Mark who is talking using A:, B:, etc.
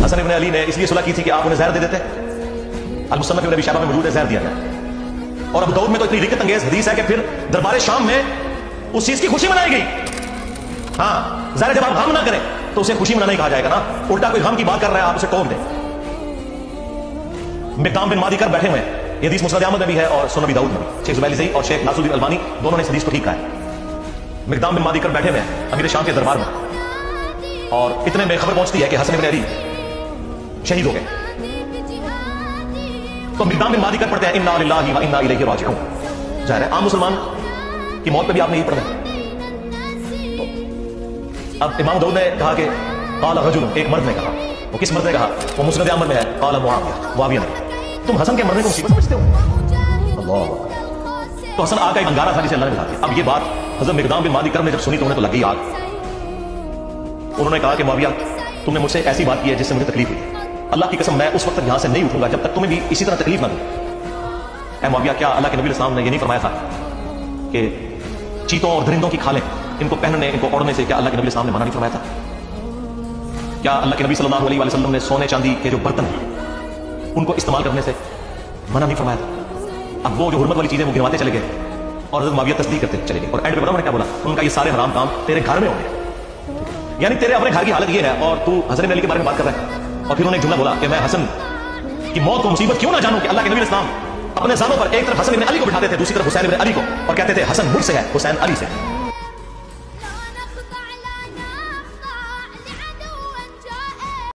A: حسن ابن علی نے اس لیے صلح کی تھی کہ آپ انہیں زہر دے دیتے. المصنف ابن ابی شیبہ میں موجود ہے, زہر دیا گیا. اور ابو داؤد میں تو اتنی رکت انگیز حدیث ہے کہ پھر دربار شام میں اس چیز کی خوشی منائی گئی. ہاں ظاہر جب آپ غم نہ کریں تو اسے خوشی منانا ہی کہا جائے گا نا, الٹا کوئی غم کی بات کر رہا ہے آپ اسے ٹوک دیں. مقدام بن مادی کر بیٹھے ہوئے ہیں, یہ حدیث مسند احمد میں بھی ہے اور سنن ابی داؤد میں بھی. شیخ زبیلی اور شیخ ناصر الدین البانی دونوں نے اس حدیث کو ٹھیک کہا ہے. مقدام بن مادی کر بیٹھے ہوئے ہیں امیر شام کے دربار میں, اور اتنے میں خبر پہنچتی ہے کہ حسن ابن علی شہید ہو گئے. تو مقدام بن مادی کر پڑھتے ہیں انا للہ و انا الیہ راجعون. ظاہر ہے عام مسلمان کی موت پہ بھی آپ نے یہ پڑھا ہے. اب امام داؤد نے کہا کہ قال رجل, ایک مرد نے کہا. وہ کس مرد نے کہا؟ وہ مسند احمد میں ہے. قال معاویہ نے. تم حسن کے مرنے کو مصیبت سمجھتے ہو؟ اللہ. تو حسن آگ کا ایک انگارہ تھا جسے اللہ نے بتا دیا. اب یہ بات حضرت مقدام بن مادی کر نے جب سنی تو انہیں تو لگ گئی آگ. انہوں نے کہا کہ معاویہ تم نے مجھ سے ایسی بات کی ہے جس سے مجھے تکلیف ہوئی. اللہ کی قسم میں اس وقت یہاں سے نہیں اٹھوں گا جب تک تمہیں بھی اسی طرح تکلیف نہ دوں. اے معاویہ, کیا اللہ کے نبی علیہ السلام نے یہ نہیں فرمایا تھا کہ چیتوں اور درندوں کی کھالیں ان کو پہننے ان کو اوڑھنے سے کیا اللہ کے نبی علیہ السلام نے منع نہیں فرمایا تھا؟ کیا اللہ کے نبی صلی اللہ علیہ وسلم نے سونے چاندی کے جو برتن ہیں ان کو استعمال کرنے سے منع نہیں فرمایا تھا؟ اب وہ جو حرمت والی چیزیں وہ گنواتے چلے گئے اور حضرت معاویہ تصدیق کرتے چلے گئے. اور اینڈ پہ انہوں نے کیا بولا؟ ان کا یہ سارے حرام کام تیرے گھر میں ہوں گے, یعنی تیرے اپنے گھر کی حالت یہ ہے اور تو حسن علی کے بارے میں بات کر رہا ہے. اور پھر انہوں نے ایک جملہ بولا کہ میں حسن کی موت کو مصیبت کیوں نہ جانوں کہ اللہ کے نبی علیہ السلام اپنے زانوں پر ایک طرف حسن ابن علی کو بٹھاتے تھے, دوسری طرف حسین ابن علی کو, اور کہتے تھے حسن مجھ سے ہے, حسین علی سے.